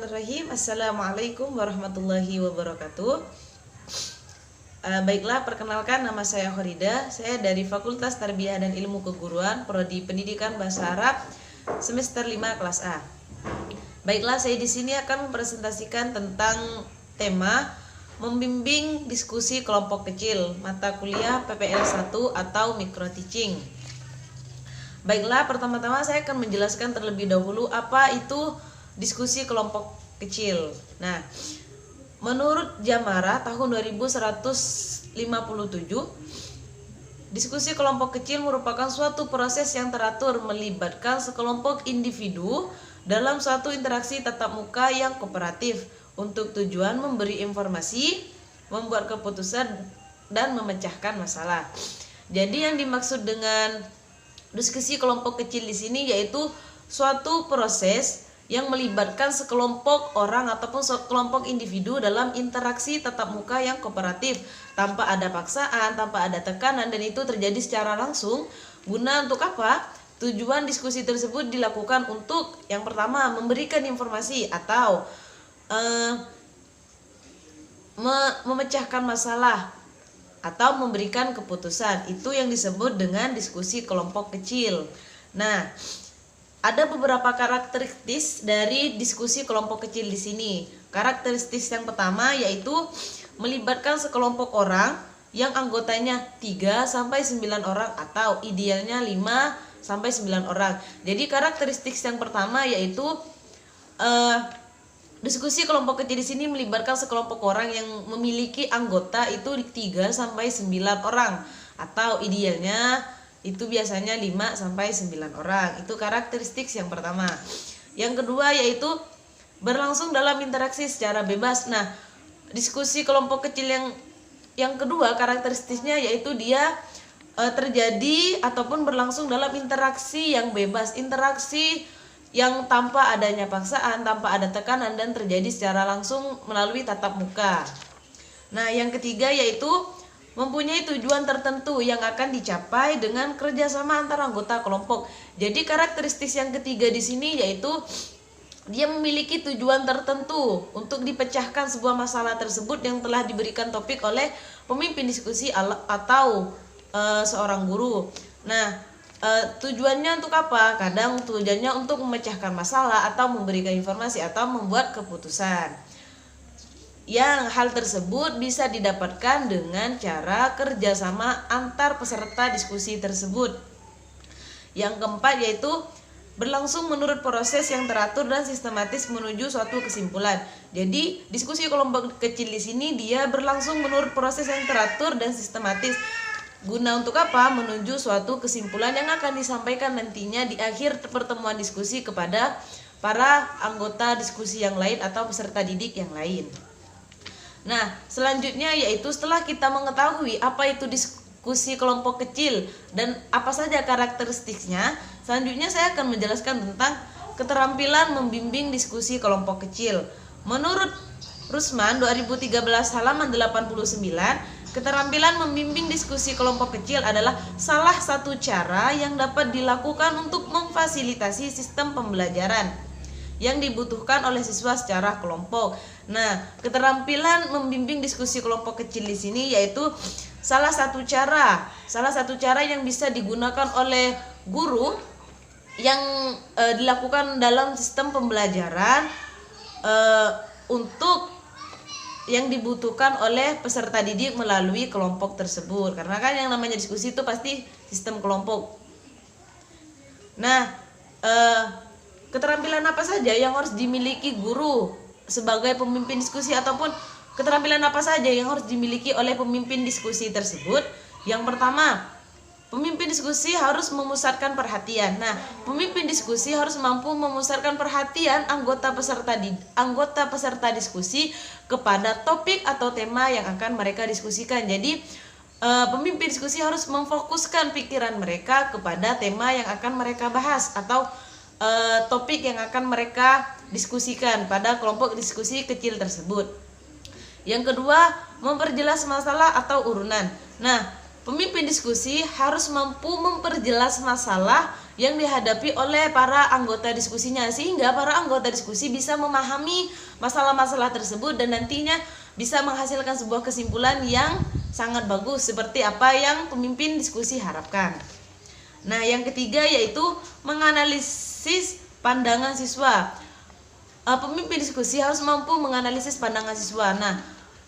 Bismillahirrahmanirrahim. Assalamualaikum warahmatullahi wabarakatuh. Baiklah, perkenalkan nama saya Khorida. Saya dari Fakultas Tarbiyah dan Ilmu Keguruan, Prodi Pendidikan Bahasa Arab, semester 5 kelas A. Baiklah, saya di sini akan mempresentasikan tentang tema membimbing diskusi kelompok kecil, mata kuliah PPL 1 atau micro teaching. Baiklah, pertama-tama saya akan menjelaskan terlebih dahulu apa itu diskusi kelompok kecil. Nah, menurut Jamara tahun 2157, diskusi kelompok kecil merupakan suatu proses yang teratur melibatkan sekelompok individu dalam suatu interaksi tatap muka yang kooperatif untuk tujuan memberi informasi, membuat keputusan, dan memecahkan masalah. Jadi yang dimaksud dengan diskusi kelompok kecil di sini yaitu suatu proses yang melibatkan sekelompok orang ataupun sekelompok individu dalam interaksi tatap muka yang kooperatif tanpa ada paksaan, tanpa ada tekanan, dan itu terjadi secara langsung. Guna untuk apa? Tujuan diskusi tersebut dilakukan untuk yang pertama memberikan informasi atau memecahkan masalah atau memberikan keputusan. Itu yang disebut dengan diskusi kelompok kecil. Nah, ada beberapa karakteristik dari diskusi kelompok kecil di sini. Karakteristik yang pertama yaitu melibatkan sekelompok orang yang anggotanya 3-9 orang atau idealnya 5-9 orang. Jadi karakteristik yang pertama yaitu diskusi kelompok kecil di sini melibatkan sekelompok orang yang memiliki anggota itu 3-9 orang atau idealnya itu biasanya 5-9 orang. Itu karakteristik yang pertama. Yang kedua yaitu berlangsung dalam interaksi secara bebas. Nah, diskusi kelompok kecil yang kedua karakteristiknya yaitu dia terjadi ataupun berlangsung dalam interaksi yang bebas, interaksi yang tanpa adanya paksaan, tanpa ada tekanan, dan terjadi secara langsung melalui tatap muka. Nah, yang ketiga yaitu mempunyai tujuan tertentu yang akan dicapai dengan kerjasama antara anggota kelompok. Jadi karakteristik yang ketiga di sini yaitu dia memiliki tujuan tertentu untuk dipecahkan sebuah masalah tersebut yang telah diberikan topik oleh pemimpin diskusi atau seorang guru. Nah, tujuannya untuk apa? Kadang tujuannya untuk memecahkan masalah atau memberikan informasi atau membuat keputusan. Yang hal tersebut bisa didapatkan dengan cara kerjasama antar peserta diskusi tersebut. Yang keempat yaitu berlangsung menurut proses yang teratur dan sistematis menuju suatu kesimpulan. Jadi diskusi kelompok kecil di sini dia berlangsung menurut proses yang teratur dan sistematis. Guna untuk apa? Menuju suatu kesimpulan yang akan disampaikan nantinya di akhir pertemuan diskusi kepada para anggota diskusi yang lain atau peserta didik yang lain. Nah, selanjutnya yaitu setelah kita mengetahui apa itu diskusi kelompok kecil dan apa saja karakteristiknya, selanjutnya saya akan menjelaskan tentang keterampilan membimbing diskusi kelompok kecil. Menurut Rusman 2013 halaman 89, keterampilan membimbing diskusi kelompok kecil adalah salah satu cara yang dapat dilakukan untuk memfasilitasi sistem pembelajaran yang dibutuhkan oleh siswa secara kelompok. Nah, keterampilan membimbing diskusi kelompok kecil di sini yaitu salah satu cara yang bisa digunakan oleh guru yang dilakukan dalam sistem pembelajaran untuk yang dibutuhkan oleh peserta didik melalui kelompok tersebut. Karena kan yang namanya diskusi itu pasti sistem kelompok. Nah, keterampilan apa saja yang harus dimiliki guru sebagai pemimpin diskusi ataupun keterampilan apa saja yang harus dimiliki oleh pemimpin diskusi tersebut? Yang pertama, pemimpin diskusi harus memusatkan perhatian. Nah, pemimpin diskusi harus mampu memusatkan perhatian anggota peserta diskusi kepada topik atau tema yang akan mereka diskusikan. Jadi, pemimpin diskusi harus memfokuskan pikiran mereka kepada tema yang akan mereka bahas atau topik yang akan mereka diskusikan pada kelompok diskusi kecil tersebut. Yang kedua, memperjelas masalah atau urunan. Nah, pemimpin diskusi harus mampu memperjelas masalah yang dihadapi oleh para anggota diskusinya, sehingga para anggota diskusi bisa memahami masalah-masalah tersebut dan nantinya bisa menghasilkan sebuah kesimpulan yang sangat bagus seperti apa yang pemimpin diskusi harapkan. Nah, yang ketiga yaitu menganalisis pandangan siswa. Pemimpin diskusi harus mampu menganalisis pandangan siswa. Nah,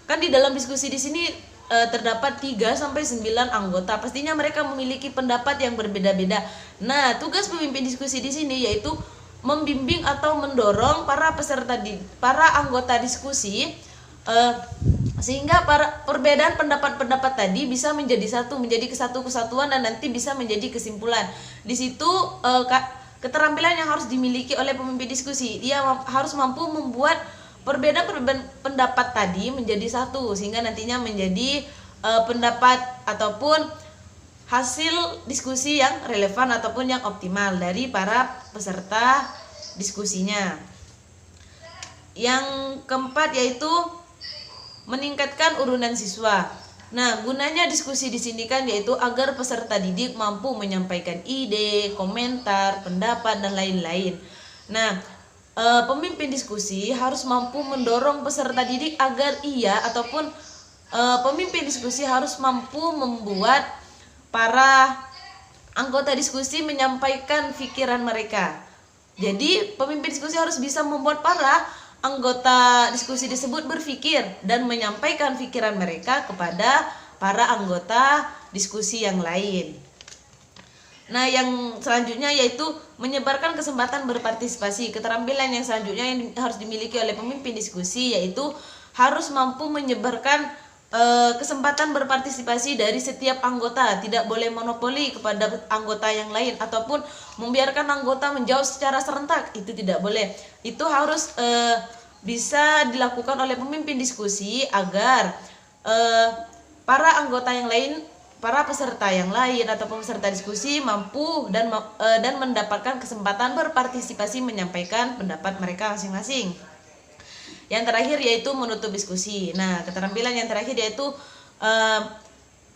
kan di dalam diskusi di sini terdapat 3 sampai 9 anggota. Pastinya mereka memiliki pendapat yang berbeda-beda. Nah, tugas pemimpin diskusi di sini yaitu membimbing atau mendorong para anggota diskusi sehingga perbedaan pendapat-pendapat tadi bisa menjadi kesatuan dan nanti bisa menjadi kesimpulan. Di situ keterampilan yang harus dimiliki oleh pemimpin diskusi, dia harus mampu membuat perbedaan pendapat tadi menjadi satu sehingga nantinya menjadi pendapat ataupun hasil diskusi yang relevan ataupun yang optimal dari para peserta diskusinya. Yang keempat yaitu meningkatkan urunan siswa. Nah, gunanya diskusi di sini kan yaitu agar peserta didik mampu menyampaikan ide, komentar, pendapat dan lain-lain. Nah, pemimpin diskusi harus mampu mendorong peserta didik agar pemimpin diskusi harus mampu membuat para anggota diskusi menyampaikan pikiran mereka. Jadi pemimpin diskusi harus bisa membuat para anggota diskusi tersebut berpikir dan menyampaikan pikiran mereka kepada para anggota diskusi yang lain. Nah, yang selanjutnya yaitu menyebarkan kesempatan berpartisipasi. Keterampilan yang selanjutnya yang harus dimiliki oleh pemimpin diskusi yaitu harus mampu menyebarkan kesempatan berpartisipasi dari setiap anggota. Tidak boleh monopoli kepada anggota yang lain ataupun membiarkan anggota menjawab secara serentak. Itu tidak boleh. Itu harus bisa dilakukan oleh pemimpin diskusi agar para anggota yang lain, para peserta yang lain atau peserta diskusi mampu dan mendapatkan kesempatan berpartisipasi menyampaikan pendapat mereka masing-masing. Yang terakhir yaitu menutup diskusi. Nah, keterampilan yang terakhir yaitu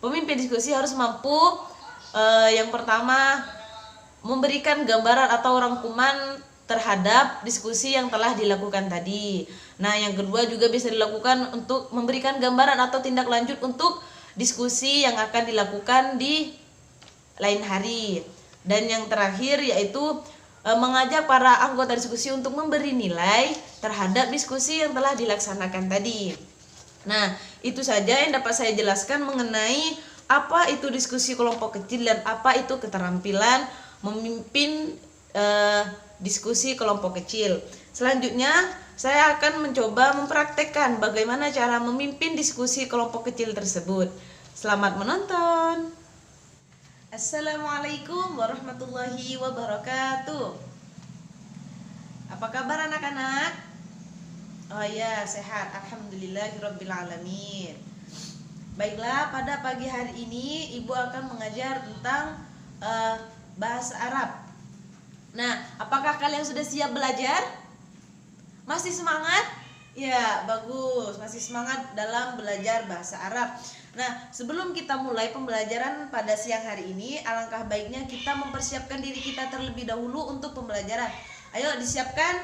pemimpin diskusi harus mampu yang pertama memberikan gambaran atau rangkuman terhadap diskusi yang telah dilakukan tadi. Nah, yang kedua juga bisa dilakukan untuk memberikan gambaran atau tindak lanjut untuk diskusi yang akan dilakukan di lain hari. Dan yang terakhir yaitu mengajak para anggota diskusi untuk memberi nilai terhadap diskusi yang telah dilaksanakan tadi. Nah, itu saja yang dapat saya jelaskan mengenai apa itu diskusi kelompok kecil dan apa itu keterampilan memimpin diskusi kelompok kecil. Selanjutnya, saya akan mencoba mempraktekkan bagaimana cara memimpin diskusi kelompok kecil tersebut. Selamat menonton. Assalamualaikum warahmatullahi wabarakatuh. Apa kabar anak-anak? Oh ya, sehat. Alhamdulillahirabbil alamin. Baiklah, pada pagi hari ini Ibu akan mengajar tentang bahasa Arab. Nah, apakah kalian sudah siap belajar? Masih semangat? Ya, bagus. Masih semangat dalam belajar bahasa Arab. Nah, sebelum kita mulai pembelajaran pada siang hari ini, alangkah baiknya kita mempersiapkan diri kita terlebih dahulu untuk pembelajaran. Ayo disiapkan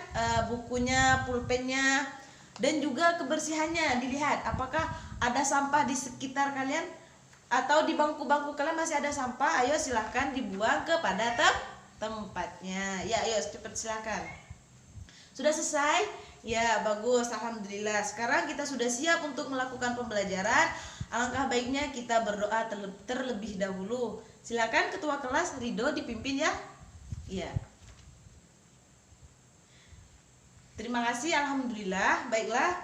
bukunya, pulpennya, dan juga kebersihannya. Dilihat apakah ada sampah di sekitar kalian atau di bangku-bangku kalian masih ada sampah. Ayo silahkan dibuang kepada tempatnya. Ya, ayo cepat silahkan. Sudah selesai? Ya, bagus. Alhamdulillah. Sekarang kita sudah siap untuk melakukan pembelajaran. Alangkah baiknya kita berdoa terlebih dahulu. Silakan ketua kelas Ridho dipimpin ya. Iya. Terima kasih. Alhamdulillah. Baiklah.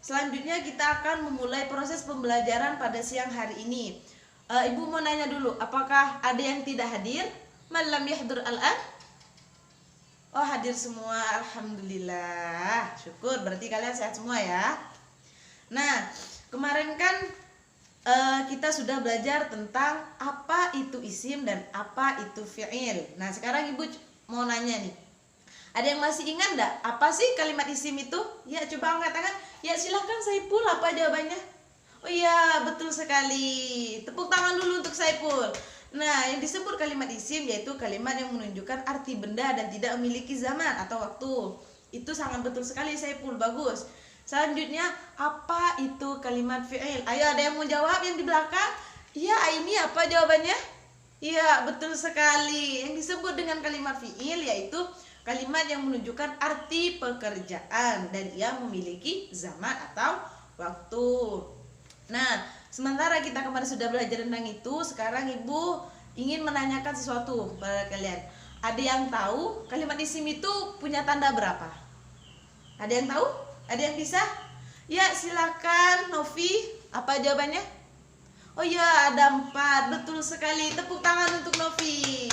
Selanjutnya kita akan memulai proses pembelajaran pada siang hari ini. Ibu mau nanya dulu, apakah ada yang tidak hadir? Malam yahdur al-an? Oh, hadir semua. Alhamdulillah. Syukur, berarti kalian sehat semua ya. Nah, kemarin kan kita sudah belajar tentang apa itu isim dan apa itu fi'il. Nah, sekarang Ibu mau nanya nih. Ada yang masih ingat enggak apa sih kalimat isim itu? Ya, coba angkat tangan. Ya, silahkan Saiful, apa jawabannya? Oh iya, betul sekali. Tepuk tangan dulu untuk Saiful. Nah, yang disebut kalimat isim yaitu kalimat yang menunjukkan arti benda dan tidak memiliki zaman atau waktu. Itu sangat betul sekali, Saiful, bagus. Selanjutnya, apa itu kalimat fi'il? Ayo, ada yang mau jawab yang di belakang? Iya, ini apa jawabannya? Iya, betul sekali. Yang disebut dengan kalimat fi'il yaitu kalimat yang menunjukkan arti pekerjaan dan ia memiliki zaman atau waktu. Nah, sementara kita kemarin sudah belajar tentang itu, sekarang Ibu ingin menanyakan sesuatu pada kalian. Ada yang tahu kalimat isim itu punya tanda berapa? Ada yang tahu? Ada yang bisa? Ya, silakan Novi. Apa jawabannya? Oh ya, ada 4. Betul sekali. Tepuk tangan untuk Novi.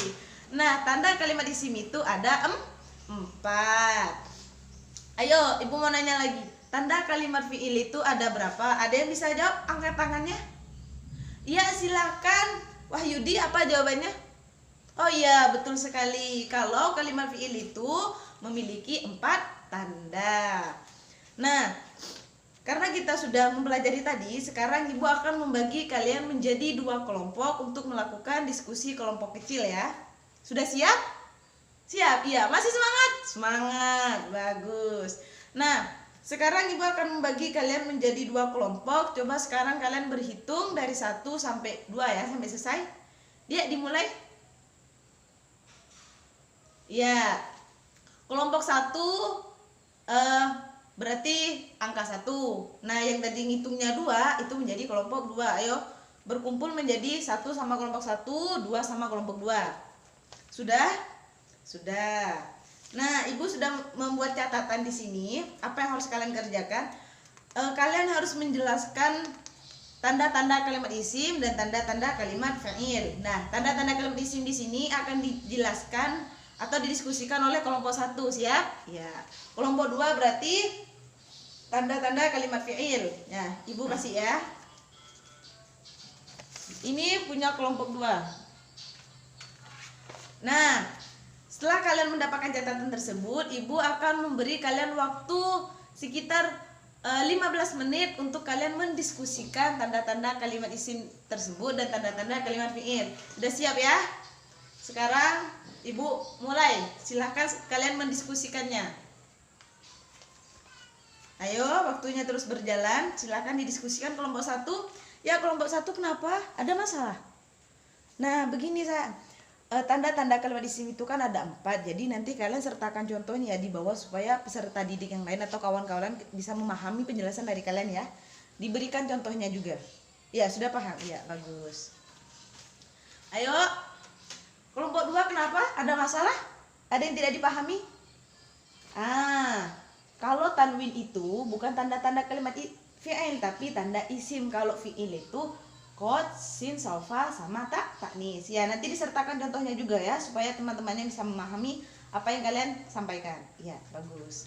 Nah, tanda kalimat isim itu ada 4. Ayo, Ibu mau nanya lagi. Tanda kalimat fi'il itu ada berapa? Ada yang bisa jawab? Angkat tangannya. Iya, silakan. Wahyudi, apa jawabannya? Oh iya, betul sekali. Kalau kalimat fi'il itu memiliki 4 tanda. Nah, karena kita sudah mempelajari tadi, sekarang Ibu akan membagi kalian menjadi 2 kelompok untuk melakukan diskusi kelompok kecil ya. Sudah siap? Siap? Iya, masih semangat? Semangat, bagus. Nah, sekarang Ibu akan membagi kalian menjadi 2 kelompok. Coba sekarang kalian berhitung dari 1 sampai 2 ya, sampai selesai. Dia dimulai. Ya, kelompok 1 berarti angka 1. Nah, yang tadi ngitungnya 2 itu menjadi kelompok 2. Ayo berkumpul menjadi 1 sama kelompok 1, 2 sama kelompok 2. Sudah? Sudah. Nah, Ibu sudah membuat catatan di sini. Apa yang harus kalian kerjakan? Kalian harus menjelaskan tanda-tanda kalimat isim dan tanda-tanda kalimat fa'il. Nah, tanda-tanda kalimat isim di sini akan dijelaskan atau didiskusikan oleh kelompok 1, siap? Ya. Kelompok 2 berarti tanda-tanda kalimat fi'il. Nah, Ibu kasih ya. Ini punya kelompok 2. Nah, setelah kalian mendapatkan catatan tersebut, Ibu akan memberi kalian waktu sekitar 15 menit untuk kalian mendiskusikan tanda-tanda kalimat isim tersebut dan tanda-tanda kalimat fi'il. Sudah siap ya? Sekarang Ibu mulai. Silahkan kalian mendiskusikannya. Ayo, waktunya terus berjalan. Silahkan didiskusikan kelompok 1. Ya, kelompok 1 kenapa? Ada masalah? Nah, begini saya. Tanda-tanda kalimat isim itu kan ada 4. Jadi nanti kalian sertakan contohnya di bawah supaya peserta didik yang lain atau kawan-kawan bisa memahami penjelasan dari kalian ya. Diberikan contohnya juga. Ya, sudah paham? Ya, bagus. Ayo. Kelompok 2 kenapa? Ada masalah? Ada yang tidak dipahami? Kalau tanwin itu bukan tanda-tanda kalimat fi'il tapi tanda isim. Kalau fi'il itu qad, sin, sofa sama taknis. Ya, nanti disertakan contohnya juga ya supaya teman-temannya bisa memahami apa yang kalian sampaikan. Ya, bagus.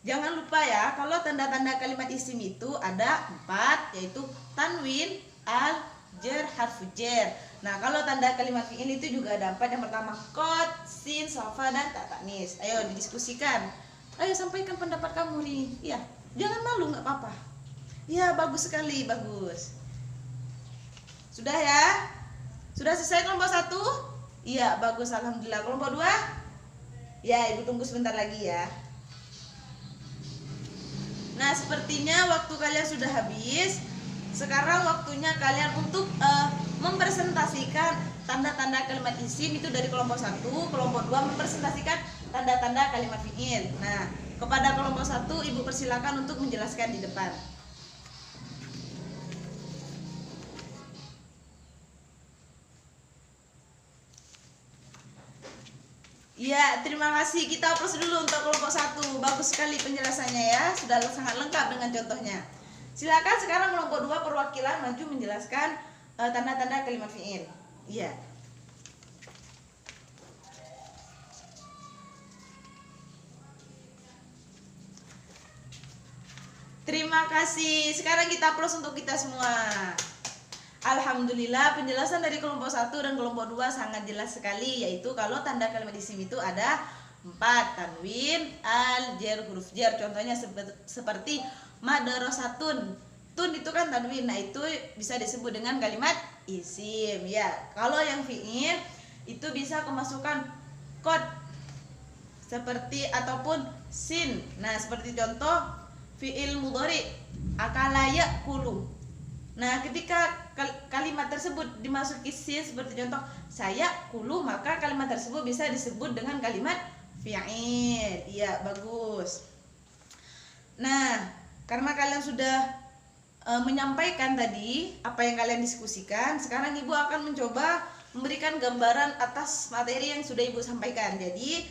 Jangan lupa ya, kalau tanda-tanda kalimat isim itu ada 4, yaitu tanwin, al, jar, harfu jar. Nah, kalau tanda kalimat fi'il itu juga ada 4. Yang pertama qad, sin, sofa dan taknis. Ayo didiskusikan. Ayo sampaikan pendapat kamu nih. Iya, jangan malu, nggak apa-apa. Iya, bagus sekali, bagus. Sudah ya? Sudah selesai kelompok 1? Iya, bagus, alhamdulillah. Kelompok 2? Ya, Ibu tunggu sebentar lagi ya. Nah, sepertinya waktu kalian sudah habis. Sekarang waktunya kalian untuk mempresentasikan tanda-tanda kalimat isim itu dari kelompok 1. Kelompok 2 mempresentasikan tanda-tanda kalimat fi'il. Nah, kepada kelompok 1 Ibu persilakan untuk menjelaskan di depan. Ya, terima kasih. Kita hapus dulu untuk kelompok 1. Bagus sekali penjelasannya ya. Sudah sangat lengkap dengan contohnya. Silakan sekarang kelompok 2 perwakilan maju menjelaskan tanda-tanda kalimat fi'il. Iya. Terima kasih. Sekarang kita aplaus untuk kita semua. Alhamdulillah, penjelasan dari kelompok 1 dan kelompok 2 sangat jelas sekali, yaitu kalau tanda kalimat isim itu ada 4, tanwin, al, jar, huruf jar. Contohnya seperti madrasatun. tun itu kan tanwin. Nah, itu bisa disebut dengan kalimat isim ya. Kalau yang fi'il itu bisa kemasukan qad seperti ataupun sin. Nah, seperti contoh fi'il mudhari akala ya'kulu. Nah, ketika kalimat tersebut dimasuki sin seperti contoh saya kulu, maka kalimat tersebut bisa disebut dengan kalimat fi'il. Iya, bagus. Nah, karena kalian sudah menyampaikan tadi apa yang kalian diskusikan, sekarang Ibu akan mencoba memberikan gambaran atas materi yang sudah Ibu sampaikan. Jadi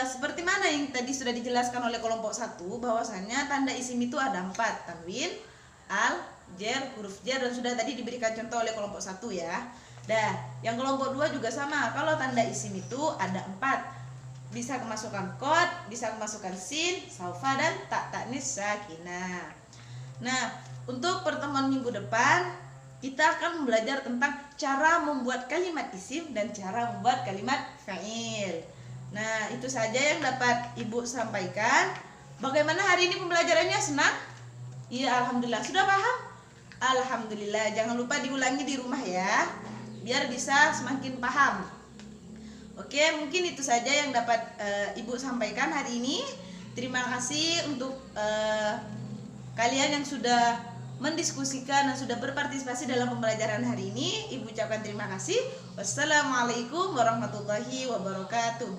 seperti mana yang tadi sudah dijelaskan oleh kelompok 1, bahwasannya tanda isim itu ada 4, tanwin, al, jar, huruf jar, dan sudah tadi diberikan contoh oleh kelompok 1 ya. Dah, yang kelompok 2 juga sama. Kalau tanda isim itu ada 4, bisa kemasukan qad, bisa kemasukan sin, saufa, dan tak taknis sakinah. Nah, untuk pertemuan minggu depan kita akan belajar tentang cara membuat kalimat isim dan cara membuat kalimat fa'il. Nah, itu saja yang dapat Ibu sampaikan. Bagaimana hari ini pembelajarannya? Senang? Iya, alhamdulillah. Sudah paham? Alhamdulillah. Jangan lupa diulangi di rumah ya, biar bisa semakin paham. Oke, mungkin itu saja yang dapat Ibu sampaikan hari ini. Terima kasih untuk kalian yang sudah mendiskusikan dan sudah berpartisipasi dalam pembelajaran hari ini. Ibu ucapkan terima kasih. Wassalamualaikum warahmatullahi wabarakatuh.